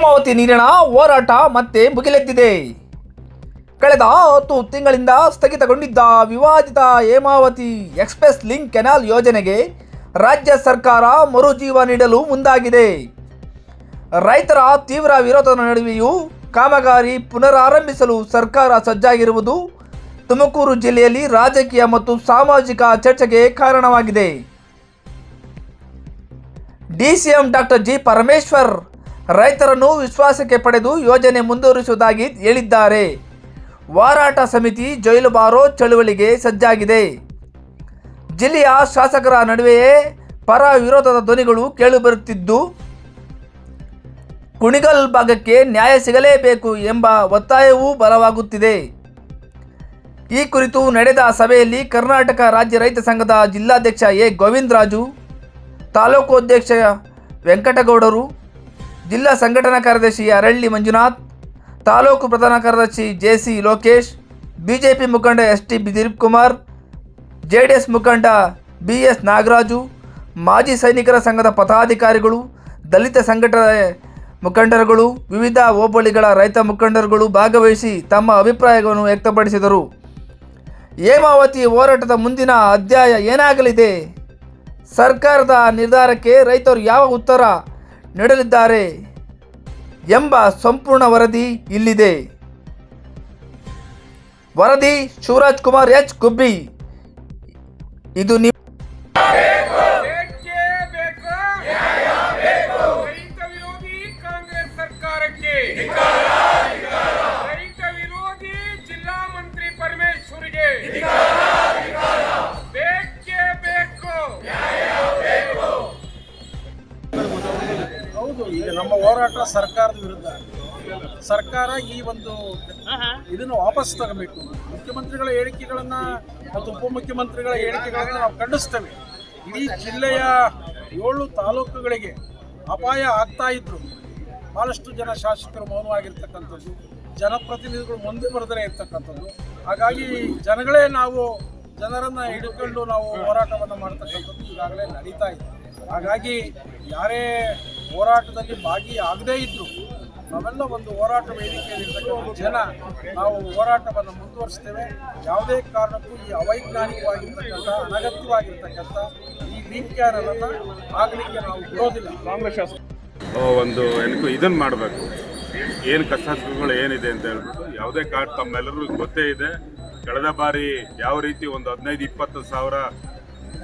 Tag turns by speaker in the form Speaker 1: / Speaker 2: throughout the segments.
Speaker 1: ಹೇಮಾವತಿ ನೀರಿನ ಹೋರಾಟ ಮತ್ತೆ ಮುಗಿಲೆದ್ದಿದೆ. ಕಳೆದ 10 ತಿಂಗಳಿಂದ ಸ್ಥಗಿತಗೊಂಡಿದ್ದ ವಿವಾದಿತ ಹೇಮಾವತಿ ಎಕ್ಸ್‌ಪ್ರೆಸ್ ಲಿಂಕ್ ಕೆನಾಲ್ ಯೋಜನೆಗೆ ರಾಜ್ಯ ಸರ್ಕಾರ ಮರುಜೀವ ನೀಡಲು ಮುಂದಾಗಿದೆ. ರೈತರ ತೀವ್ರ ವಿರೋಧದ ನಡುವೆಯೂ ಕಾಮಗಾರಿ ಪುನರಾರಂಭಿಸಲು ಸರ್ಕಾರ ಸಜ್ಜಾಗಿರುವುದು ತುಮಕೂರು ಜಿಲ್ಲೆಯಲ್ಲಿ ರಾಜಕೀಯ ಮತ್ತು ಸಾಮಾಜಿಕ ಚರ್ಚೆಗೆ ಕಾರಣವಾಗಿದೆ. ಡಿಸಿಎಂ ಡಾಕ್ಟರ್ ಜಿ ಪರಮೇಶ್ವರ್ ರೈತರನ್ನು ವಿಶ್ವಾಸಕ್ಕೆ ಪಡೆದು ಯೋಜನೆ ಮುಂದುವರಿಸುವುದಾಗಿ ಹೇಳಿದ್ದಾರೆ. ಹೋರಾಟ ಸಮಿತಿ ಜೈಲು ಬಾರೋ ಚಳುವಳಿಗೆ ಸಜ್ಜಾಗಿದೆ. ಜಿಲ್ಲೆಯ ಶಾಸಕರ ನಡುವೆಯೇ ಪರ ವಿರೋಧದ ಧ್ವನಿಗಳು ಕೇಳಿಬರುತ್ತಿದ್ದು, ಕುಣಿಗಲ್ ಭಾಗಕ್ಕೆ ನ್ಯಾಯ ಸಿಗಲೇಬೇಕು ಎಂಬ ಒತ್ತಾಯವೂ ಬಲವಾಗುತ್ತಿದೆ. ಈ ಕುರಿತು ನಡೆದ ಸಭೆಯಲ್ಲಿ ಕರ್ನಾಟಕ ರಾಜ್ಯ ರೈತ ಸಂಘದ ಜಿಲ್ಲಾಧ್ಯಕ್ಷ ಎ ಗೋವಿಂದರಾಜು, ತಾಲೂಕು ಅಧ್ಯಕ್ಷ ವೆಂಕಟಗೌಡರು, ಜಿಲ್ಲಾ ಸಂಘಟನಾ ಕಾರ್ಯದರ್ಶಿ ಅರಳ್ಳಿ ಮಂಜುನಾಥ್, ತಾಲೂಕು ಪ್ರಧಾನ ಕಾರ್ಯದರ್ಶಿ ಜೆಸಿ ಲೋಕೇಶ್, ಬಿಜೆಪಿ ಮುಖಂಡ ಎಸ್ಟಿ ದಿಲೀಪ್ ಕುಮಾರ್, ಜೆಡಿಎಸ್ ಮುಖಂಡ ಬಿಎಸ್ ನಾಗರಾಜು, ಮಾಜಿ ಸೈನಿಕರ ಸಂಘದ ಪದಾಧಿಕಾರಿಗಳು, ದಲಿತ ಸಂಘಟನೆ ಮುಖಂಡರುಗಳು, ವಿವಿಧ ಹೋಬಳಿಗಳ ರೈತ ಮುಖಂಡರುಗಳು ಭಾಗವಹಿಸಿ ತಮ್ಮ ಅಭಿಪ್ರಾಯವನ್ನು ವ್ಯಕ್ತಪಡಿಸಿದರು. ಹೇಮಾವತಿ ಹೋರಾಟದ ಮುಂದಿನ ಅಧ್ಯಾಯ ಏನಾಗಲಿದೆ? ಸರ್ಕಾರದ ನಿರ್ಧಾರಕ್ಕೆ ರೈತರು ಯಾವ ಉತ್ತರ ನೀಡಲಿದ್ದಾರೆ ಎಂಬ ಸಂಪೂರ್ಣ ವರದಿ ಇಲ್ಲಿದೆ. ವರದಿ ಶಿವರಾಜ್ ಕುಮಾರ್ ಎಚ್ ಗುಬ್ಬಿ. ಇದು
Speaker 2: ರೈತ ವಿರೋಧಿ ಕಾಂಗ್ರೆಸ್ ಸರ್ಕಾರಕ್ಕೆ, ರೈತ ವಿರೋಧಿ ಜಿಲ್ಲಾ ಮಂತ್ರಿ ಪರಮೇಶ್ವರಿಗೆ ಬೇಕೇ ಬೇಕು.
Speaker 3: ಹೌದು, ಈಗ ನಮ್ಮ ಹೋರಾಟ ಸರ್ಕಾರದ ವಿರುದ್ಧ. ಸರ್ಕಾರ ಈ ಒಂದು ಇದನ್ನು ವಾಪಸ್ ತಗಬೇಕು. ಮುಖ್ಯಮಂತ್ರಿಗಳ ಹೇಳಿಕೆಗಳನ್ನು ಮತ್ತು ಉಪಮುಖ್ಯಮಂತ್ರಿಗಳ ಹೇಳಿಕೆಗಳನ್ನು ನಾವು ಖಂಡಿಸ್ತೇವೆ. ಇಡೀ ಜಿಲ್ಲೆಯ 7 ತಾಲೂಕುಗಳಿಗೆ ಅಪಾಯ ಆಗ್ತಾ ಇದ್ರು. ಭಾಳಷ್ಟು ಜನ ಶಾಸಕರು ಮೌನವಾಗಿರ್ತಕ್ಕಂಥದ್ದು, ಜನಪ್ರತಿನಿಧಿಗಳು ಮುಂದೆ ಬರದೇ ಇರ್ತಕ್ಕಂಥದ್ದು. ಹಾಗಾಗಿ ಜನರನ್ನು ಹಿಡ್ಕೊಂಡು ನಾವು ಹೋರಾಟವನ್ನು ಮಾಡ್ತಕ್ಕಂಥದ್ದು ಈಗಾಗಲೇ ನಡೀತಾ ಇದೆ. ಹಾಗಾಗಿ ಯಾರೇ ಹೋರಾಟದಲ್ಲಿ ಭಾಗಿಯಾಗದೇ ಇದ್ದರೂ ನಾವೆಲ್ಲ ಒಂದು ಹೋರಾಟ ವೇದಿಕೆಯಲ್ಲಿರ್ತಕ್ಕಂಥ ಜನ ನಾವು ಹೋರಾಟವನ್ನು ಮುಂದುವರಿಸ್ತೇವೆ. ಯಾವುದೇ ಕಾರಣಕ್ಕೂ ಈ ಅವೈಜ್ಞಾನಿಕವಾಗಿರ್ತಕ್ಕಂಥ, ಅನಗತ್ಯವಾಗಿರ್ತಕ್ಕಂಥ ಈ ಲಿಂಕ್ ಕ್ಯಾನಲನ್ನು ಆಗಲಿಕ್ಕೆ ನಾವು ಬಿಡೋದಿಲ್ಲ. ಕಾಂಗ್ರೆಸ್
Speaker 4: ಒಂದು ಏನಕ್ಕೂ ಇದನ್ನು ಮಾಡಬೇಕು, ಏನು ಕಷ್ಟಗಳು ಏನಿದೆ ಅಂತ ಹೇಳ್ಬಿಟ್ಟು. ಯಾವುದೇ ಕಾರ್ಡ್ ತಮ್ಮೆಲ್ಲರಿಗೂ ಗೊತ್ತೇ ಇದೆ. ಕಳೆದ ಬಾರಿ ಯಾವ ರೀತಿ ಒಂದು 15-20 ಸಾವಿರ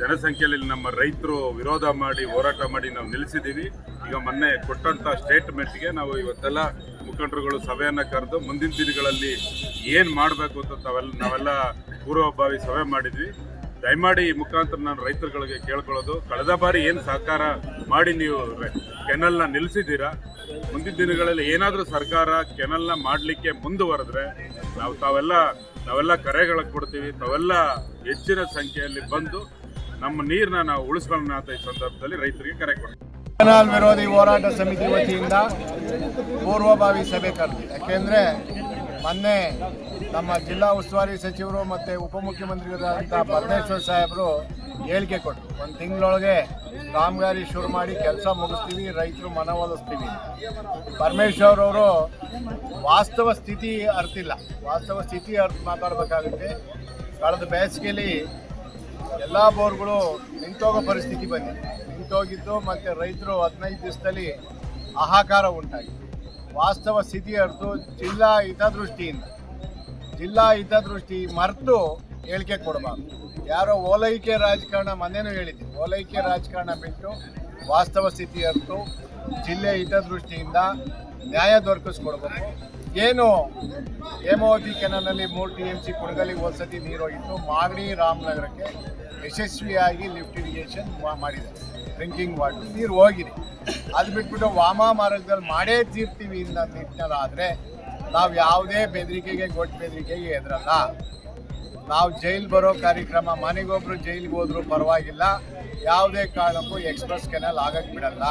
Speaker 4: ಜನಸಂಖ್ಯೆಯಲ್ಲಿ ನಮ್ಮ ರೈತರು ವಿರೋಧ ಮಾಡಿ ಹೋರಾಟ ಮಾಡಿ ನಾವು ನಿಲ್ಲಿಸಿದ್ದೀವಿ. ಈಗ ಮೊನ್ನೆ ಕೊಟ್ಟಂಥ ಸ್ಟೇಟ್ಮೆಂಟ್ಗೆ ನಾವು ಇವತ್ತೆಲ್ಲ ಮುಖಂಡರುಗಳು ಸಭೆಯನ್ನು ಕರೆದು ಮುಂದಿನ ದಿನಗಳಲ್ಲಿ ಏನು ಮಾಡಬೇಕು ಅಂತ ನಾವೆಲ್ಲ ಪೂರ್ವಭಾವಿ ಸಭೆ ಮಾಡಿದ್ವಿ. ದಯಮಾಡಿ ಈ ಮುಖಾಂತರ ನಾನು ರೈತರುಗಳಿಗೆ ಕೇಳ್ಕೊಳ್ಳೋದು, ಕಳೆದ ಬಾರಿ ಏನು ಸಹಕಾರ ಮಾಡಿ ನೀವು ಕೆನಲ್ನ ನಿಲ್ಲಿಸಿದ್ದೀರಾ, ಮುಂದಿನ ದಿನಗಳಲ್ಲಿ ಏನಾದರೂ ಸರ್ಕಾರ ಕೆನಲ್ನ ಮಾಡಲಿಕ್ಕೆ ಮುಂದುವರೆದ್ರೆ ನಾವೆಲ್ಲ ಕರೆಗಳಿಗೆ ಕೊಡ್ತೀವಿ. ತಾವೆಲ್ಲ ಹೆಚ್ಚಿನ ಸಂಖ್ಯೆಯಲ್ಲಿ ಬಂದು ನಮ್ಮ ನೀರನ್ನ ನಾವು ಉಳಿಸ್ಕೊಳ್ಳೋಣ ಅಂತ ಈ ಸಂದರ್ಭದಲ್ಲಿ ರೈತರಿಗೆ ಕರೆ ಕೊಡ್ತೀವಿ.
Speaker 5: ಕೆನಾಲ್ ವಿರೋಧಿ ಹೋರಾಟ ಸಮಿತಿ ವತಿಯಿಂದ ಪೂರ್ವಭಾವಿ ಸಭೆ ಕರೆದಿದೆ. ಯಾಕೆಂದರೆ ಮೊನ್ನೆ ನಮ್ಮ ಜಿಲ್ಲಾ ಉಸ್ತುವಾರಿ ಸಚಿವರು ಮತ್ತು ಉಪಮುಖ್ಯಮಂತ್ರಿಗಳಾದಂಥ ಪರಮೇಶ್ವರ್ ಸಾಹೇಬರು ಹೇಳಿಕೆ ಕೊಟ್ಟರು, 1 ತಿಂಗಳೊಳಗೆ ಕಾಮಗಾರಿ ಶುರು ಮಾಡಿ ಕೆಲಸ ಮುಗಿಸ್ತೀವಿ, ರೈತರು ಮನವೊಲಿಸ್ತೀವಿ. ಪರಮೇಶ್ವರ್ ಅವರು ವಾಸ್ತವ ಸ್ಥಿತಿ ಅರ್ತಿಲ್ಲ. ವಾಸ್ತವ ಸ್ಥಿತಿ ಮಾತಾಡಬೇಕಾಗುತ್ತೆ. ಕಳೆದ ಬೇಸಿಗೆಯಲ್ಲಿ ಎಲ್ಲ ಬೋರ್ಗಳು ನಿಂತೋಗೋ ಪರಿಸ್ಥಿತಿ ಬಂದಿದೆ. ನಿಂತೋಗಿದ್ದು ಮತ್ತು ರೈತರು 15 ದಿವಸದಲ್ಲಿ ಹಾಹಾಕಾರ ಉಂಟಾಗಿದೆ. ವಾಸ್ತವ ಸ್ಥಿತಿ ಅರ್ತು ಜಿಲ್ಲಾ ಹಿತದೃಷ್ಟಿ ಮರೆತು ಹೇಳಿಕೆ ಕೊಡಬಾರ್ದು. ಯಾರೋ ಓಲೈಕೆ ರಾಜಕಾರಣ, ಮೊನ್ನೆನೂ ಹೇಳಿದ್ವಿ, ಓಲೈಕೆ ರಾಜಕಾರಣ ಬಿಟ್ಟು ವಾಸ್ತವ ಸ್ಥಿತಿ ಅರ್ತು ಜಿಲ್ಲೆ ಹಿತದೃಷ್ಟಿಯಿಂದ ನ್ಯಾಯ ದೊರಕಿಸ್ಕೊಡ್ಬೇಕು. ಏನು ಹೇಮಾವತಿ ಕೆನಾಲ್ನಲ್ಲಿ 3 TMC ಕುಣಗಲಿಗೆ ಒಂದ್ಸತಿ ನೀರು ಹೋಗಿತ್ತು. ಮಾಗಡಿ ರಾಮನಗರಕ್ಕೆ ಯಶಸ್ವಿಯಾಗಿ ಲಿಫ್ಟ್ ಇರಿಗೇಷನ್ ಮಾಡಿದ್ದಾರೆ. ಡ್ರಿಂಕಿಂಗ್ ವಾಟರ್ ನೀರು ಹೋಗಿದೆ. ಅದು ಬಿಟ್ಬಿಟ್ಟು ವಾಮ ಮಾರ್ಗದಲ್ಲಿ ಮಾಡೇ ತೀರ್ತೀವಿ ನಿಟ್ಟಿನಲ್ಲಾದರೆ ನಾವು ಯಾವುದೇ ಗೊಡ್ಡ ಬೆದರಿಕೆಗೆ ಹೆದರಲ್ಲ. ನಾವು ಜೈಲು ಬರೋ ಕಾರ್ಯಕ್ರಮ, ಮನೆಗೊಬ್ಬರು ಜೈಲಿಗೆ ಹೋದರೂ ಪರವಾಗಿಲ್ಲ, ಯಾವುದೇ ಕಾರಣಕ್ಕೂ ಎಕ್ಸ್‌ಪ್ರೆಸ್ ಕೆನಾಲ್ ಆಗಕ್ಕೆ ಬಿಡಲ್ಲ.